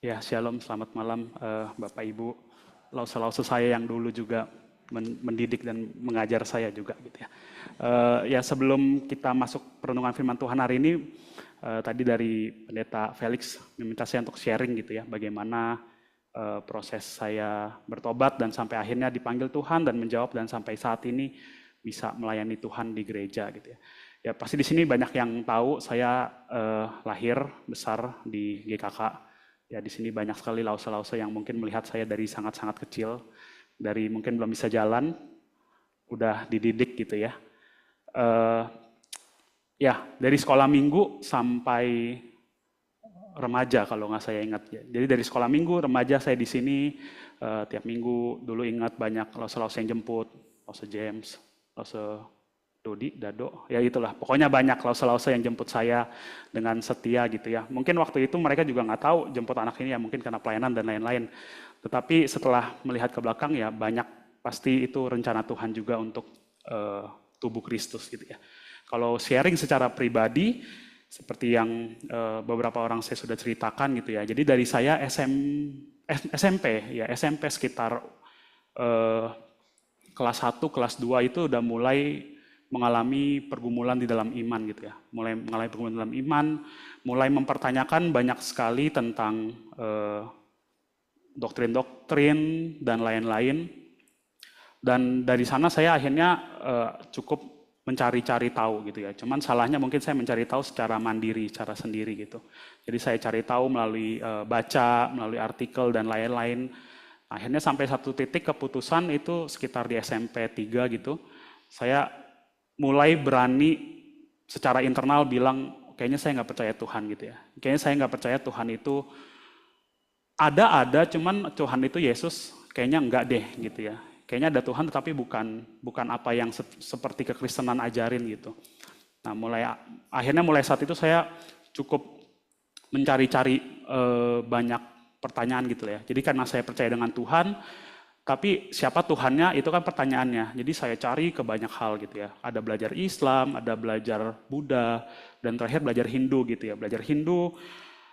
Ya, shalom, selamat malam Bapak Ibu. Lause-lause saya yang dulu juga mendidik dan mengajar saya juga gitu ya. Ya sebelum kita masuk perenungan firman Tuhan hari ini, tadi dari Pendeta Felix meminta saya untuk sharing gitu ya, bagaimana proses saya bertobat dan sampai akhirnya dipanggil Tuhan dan menjawab dan sampai saat ini bisa melayani Tuhan di gereja gitu ya. Ya pasti di sini banyak yang tahu saya lahir besar di GKK. Ya di sini banyak sekali lause-lause yang mungkin melihat saya dari sangat-sangat kecil, dari mungkin belum bisa jalan, udah dididik gitu ya. Ya dari sekolah minggu sampai remaja kalau nggak saya ingat ya. Jadi dari sekolah minggu, remaja saya di sini tiap minggu. Dulu ingat banyak lause-lause yang jemput, lause James, lause Dodi, Dado, ya itulah. Pokoknya banyak lause-lause yang jemput saya dengan setia gitu ya. Mungkin waktu itu mereka juga nggak tahu jemput anak ini ya mungkin karena pelayanan dan lain-lain. Tetapi setelah melihat ke belakang ya banyak pasti itu rencana Tuhan juga untuk tubuh Kristus gitu ya. Kalau sharing secara pribadi seperti yang beberapa orang saya sudah ceritakan gitu ya. Jadi dari saya SMP ya SMP sekitar kelas 1, kelas 2 itu udah mulai mengalami pergumulan di dalam iman gitu ya. Mulai mengalami pergumulan dalam iman, mulai mempertanyakan banyak sekali tentang doktrin-doktrin dan lain-lain. Dan dari sana saya akhirnya cukup mencari-cari tahu gitu ya. Cuman salahnya mungkin saya mencari tahu secara mandiri, secara sendiri gitu. Jadi saya cari tahu melalui baca, melalui artikel dan lain-lain. Akhirnya sampai satu titik keputusan itu sekitar di SMP 3 gitu. Saya mulai berani secara internal bilang kayaknya saya nggak percaya Tuhan gitu ya. Kayaknya saya nggak percaya Tuhan itu ada cuman Tuhan itu Yesus kayaknya enggak deh gitu ya. Kayaknya ada Tuhan tetapi bukan apa yang seperti kekristenan ajarin gitu. Nah akhirnya mulai saat itu saya cukup mencari-cari banyak pertanyaan gitu ya. Jadi karena saya percaya dengan Tuhan, tapi siapa Tuhannya itu kan pertanyaannya. Jadi saya cari ke banyak hal gitu ya. Ada belajar Islam, ada belajar Buddha, dan terakhir belajar Hindu gitu ya. Belajar Hindu,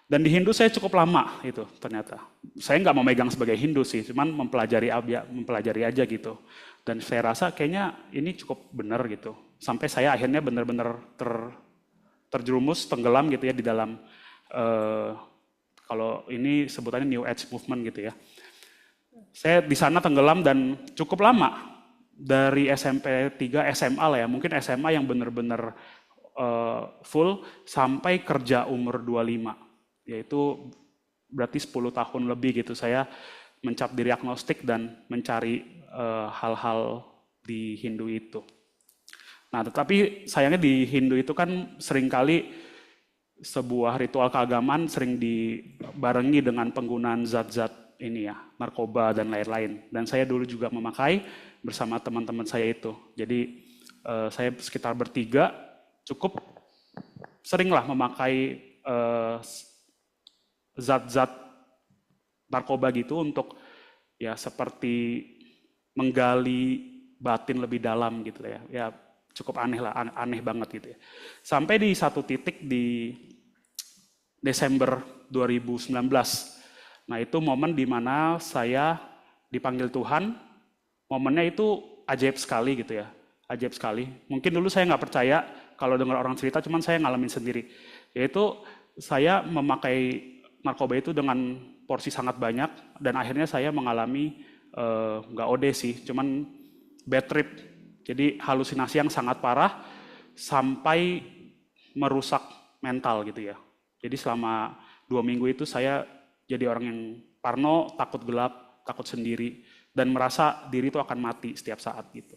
dan di Hindu saya cukup lama itu ternyata. Saya nggak mau megang sebagai Hindu sih, cuman mempelajari aja gitu. Dan saya rasa kayaknya ini cukup benar gitu. Sampai saya akhirnya benar-benar terjerumus, tenggelam gitu ya di dalam, kalau ini sebutannya New Age Movement gitu ya. Saya di sana tenggelam dan cukup lama dari SMP 3 SMA lah ya, mungkin SMA yang benar-benar full sampai kerja umur 25, yaitu berarti 10 tahun lebih gitu saya mencap diri agnostik dan mencari hal-hal di Hindu itu. Nah tetapi sayangnya di Hindu itu kan seringkali sebuah ritual keagamaan sering dibarengi dengan penggunaan zat-zat ini ya, narkoba dan lain-lain. Dan saya dulu juga memakai bersama teman-teman saya itu. Jadi saya sekitar bertiga cukup seringlah memakai zat-zat narkoba gitu untuk ya seperti menggali batin lebih dalam gitu ya. Ya cukup aneh lah, aneh banget gitu ya. Sampai di satu titik di Desember 2019. Nah itu momen di mana saya dipanggil Tuhan, momennya itu ajaib sekali gitu ya, ajaib sekali. Mungkin dulu saya nggak percaya kalau dengar orang cerita, cuman saya ngalamin sendiri. Yaitu saya memakai narkoba itu dengan porsi sangat banyak dan akhirnya saya mengalami nggak OD sih, cuman bad trip. Jadi halusinasi yang sangat parah sampai merusak mental gitu ya. Jadi selama 2 minggu itu saya jadi orang yang parno, takut gelap, takut sendiri, dan merasa diri itu akan mati setiap saat gitu.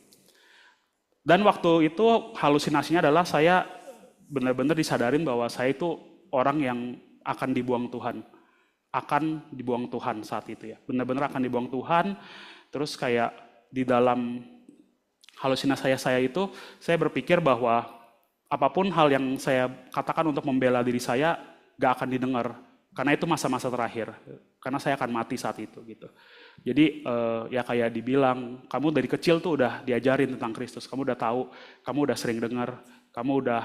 Dan waktu itu halusinasinya adalah saya benar-benar disadarin bahwa saya itu orang yang akan dibuang Tuhan. Akan dibuang Tuhan saat itu ya. Benar-benar akan dibuang Tuhan, terus kayak di dalam halusinasi saya itu, saya berpikir bahwa apapun hal yang saya katakan untuk membela diri saya, gak akan didengar. Karena itu masa-masa terakhir, karena saya akan mati saat itu gitu. Jadi ya kayak dibilang, kamu dari kecil tuh udah diajarin tentang Kristus, kamu udah tahu, kamu udah sering dengar, kamu udah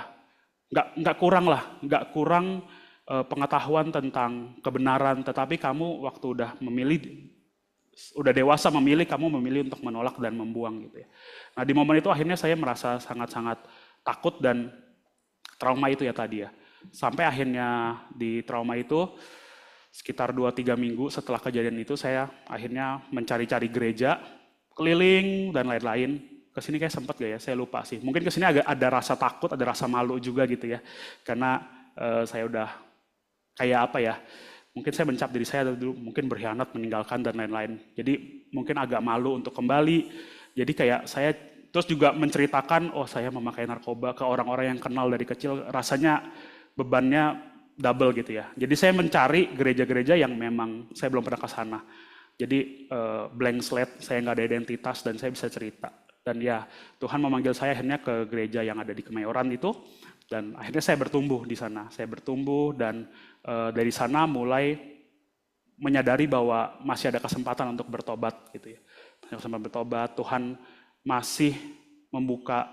nggak kurang lah, nggak kurang pengetahuan tentang kebenaran, tetapi kamu waktu udah dewasa memilih, kamu memilih untuk menolak dan membuang gitu ya. Nah di momen itu akhirnya saya merasa sangat-sangat takut dan trauma itu ya tadi ya. Sampai akhirnya di trauma itu sekitar 2-3 minggu setelah kejadian itu saya akhirnya mencari-cari gereja, keliling dan lain-lain. Kesini kayak sempat gak ya? Saya lupa sih. Mungkin kesini agak ada rasa takut, ada rasa malu juga gitu ya. Karena saya udah kayak apa ya? Mungkin saya mencap diri saya dulu, mungkin berkhianat, meninggalkan dan lain-lain. Jadi mungkin agak malu untuk kembali. Jadi kayak saya terus juga menceritakan, oh saya memakai narkoba ke orang-orang yang kenal dari kecil, rasanya bebannya double gitu ya. Jadi saya mencari gereja-gereja yang memang saya belum pernah ke sana. Jadi blank slate, saya nggak ada identitas dan saya bisa cerita. Dan ya Tuhan memanggil saya akhirnya ke gereja yang ada di Kemayoran itu. Dan akhirnya saya bertumbuh di sana. Saya bertumbuh dan dari sana mulai menyadari bahwa masih ada kesempatan untuk bertobat gitu ya. Kesempatan bertobat, Tuhan masih membuka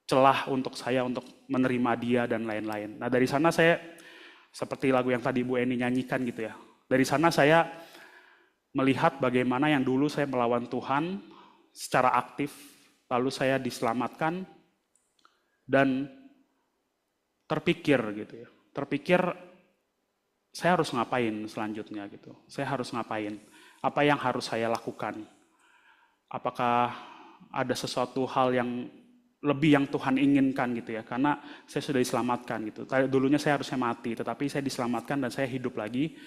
celah untuk saya untuk menerima Dia dan lain-lain. Nah dari sana saya seperti lagu yang tadi Bu Eni nyanyikan gitu ya. Dari sana saya melihat bagaimana yang dulu saya melawan Tuhan secara aktif, lalu saya diselamatkan dan terpikir gitu ya. Terpikir saya harus ngapain selanjutnya gitu. Saya harus ngapain? Apa yang harus saya lakukan? Apakah ada sesuatu hal yang lebih yang Tuhan inginkan gitu ya? Karena saya sudah diselamatkan gitu. Dulunya saya harusnya mati, tetapi saya diselamatkan dan saya hidup lagi.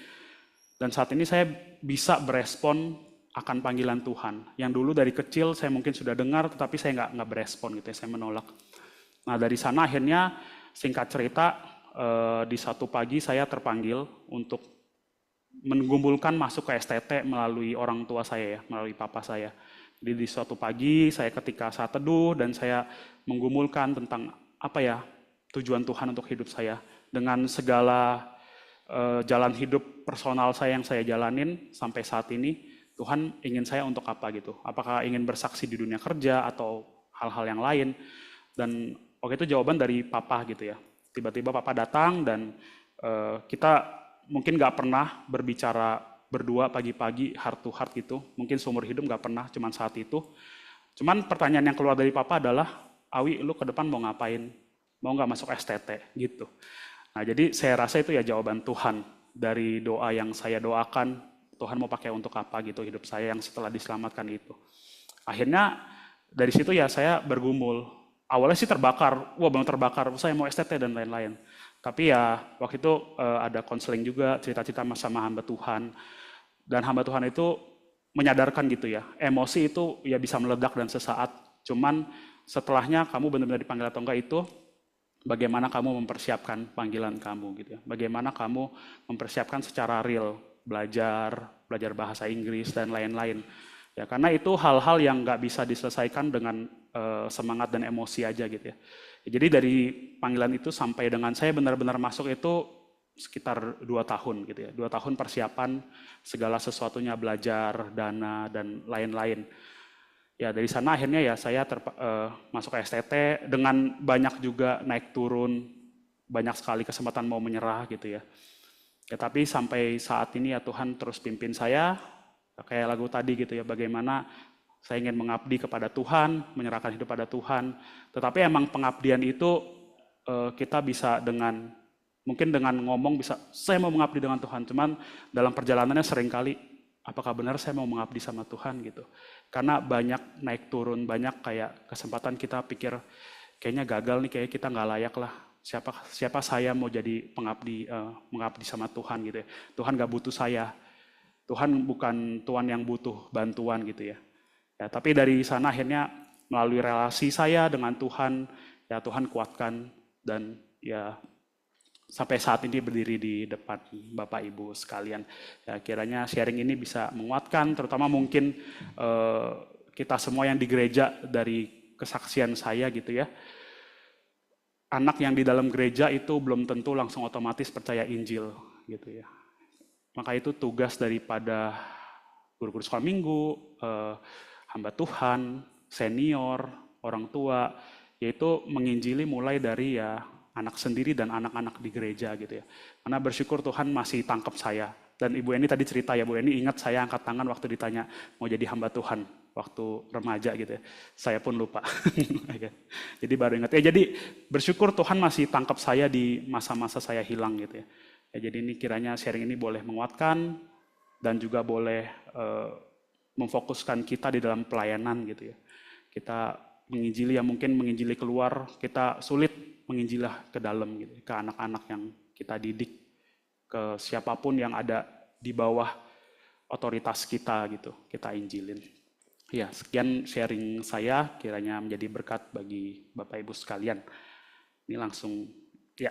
Dan saat ini saya bisa berespon akan panggilan Tuhan. Yang dulu dari kecil saya mungkin sudah dengar, tetapi saya nggak berespon gitu ya, saya menolak. Nah dari sana akhirnya singkat cerita, di satu pagi saya terpanggil untuk menggumulkan masuk ke STT melalui orang tua saya ya, melalui papa saya. Jadi di suatu pagi saya ketika saat teduh dan saya menggumulkan tentang apa ya tujuan Tuhan untuk hidup saya. Dengan segala jalan hidup personal saya yang saya jalanin sampai saat ini, Tuhan ingin saya untuk apa gitu. Apakah ingin bersaksi di dunia kerja atau hal-hal yang lain. Dan waktu itu jawaban dari papa gitu ya. Tiba-tiba papa datang dan kita mungkin nggak pernah berbicara berdua pagi-pagi heart to heart gitu. Mungkin seumur hidup nggak pernah, cuman saat itu. Cuman pertanyaan yang keluar dari papa adalah, Awi lu ke depan mau ngapain? Mau nggak masuk STT gitu. Nah jadi saya rasa itu ya jawaban Tuhan dari doa yang saya doakan. Tuhan mau pakai untuk apa gitu hidup saya yang setelah diselamatkan itu. Akhirnya dari situ ya saya bergumul. Awalnya sih terbakar, wah benar terbakar, saya mau STT dan lain-lain. Tapi ya waktu itu ada konseling juga, cerita-cerita sama hamba Tuhan. Dan hamba Tuhan itu menyadarkan gitu ya, emosi itu ya bisa meledak dan sesaat. Cuman setelahnya kamu benar-benar dipanggil atau enggak itu, bagaimana kamu mempersiapkan panggilan kamu gitu ya. Bagaimana kamu mempersiapkan secara real, belajar bahasa Inggris dan lain-lain. Ya, karena itu hal-hal yang nggak bisa diselesaikan dengan semangat dan emosi aja gitu ya. Jadi dari panggilan itu sampai dengan saya benar-benar masuk itu sekitar 2 tahun gitu ya. 2 tahun persiapan segala sesuatunya, belajar, dana, dan lain-lain. Ya dari sana akhirnya ya saya masuk ke STT dengan banyak juga naik turun, banyak sekali kesempatan mau menyerah gitu ya. Ya tapi sampai saat ini ya Tuhan terus pimpin saya, kayak lagu tadi gitu ya, bagaimana saya ingin mengabdi kepada Tuhan, menyerahkan hidup pada Tuhan. Tetapi emang pengabdian itu kita bisa dengan, mungkin dengan ngomong bisa, saya mau mengabdi dengan Tuhan. Cuman dalam perjalanannya seringkali, apakah benar saya mau mengabdi sama Tuhan gitu. Karena banyak naik turun, banyak kayak kesempatan kita pikir, kayaknya gagal nih, kayak kita nggak layak lah. Siapa saya mau jadi pengabdi, mengabdi sama Tuhan gitu ya. Tuhan nggak butuh saya. Tuhan bukan Tuhan yang butuh bantuan gitu ya. Ya, tapi dari sana akhirnya melalui relasi saya dengan Tuhan, ya Tuhan kuatkan dan ya sampai saat ini berdiri di depan Bapak Ibu sekalian. Ya, kiranya sharing ini bisa menguatkan, terutama mungkin kita semua yang di gereja dari kesaksian saya gitu ya. Anak yang di dalam gereja itu belum tentu langsung otomatis percaya Injil gitu ya. Maka itu tugas daripada guru-guru sekolah minggu, hamba Tuhan, senior, orang tua, yaitu menginjili mulai dari ya anak sendiri dan anak-anak di gereja gitu ya. Karena bersyukur Tuhan masih tangkap saya. Dan Ibu Eni tadi cerita ya, Bu Eni ingat saya angkat tangan waktu ditanya mau jadi hamba Tuhan waktu remaja gitu ya. Saya pun lupa. Jadi baru ingat ya. Jadi bersyukur Tuhan masih tangkap saya di masa-masa saya hilang gitu ya. Jadi ini kiranya sharing ini boleh menguatkan dan juga boleh memfokuskan kita di dalam pelayanan gitu ya. Kita menginjili yang mungkin menginjili keluar, kita sulit menginjilah ke dalam gitu, ke anak-anak yang kita didik, ke siapapun yang ada di bawah otoritas kita gitu, kita injilin. Ya, sekian sharing saya, kiranya menjadi berkat bagi Bapak Ibu sekalian. Ini langsung, ya.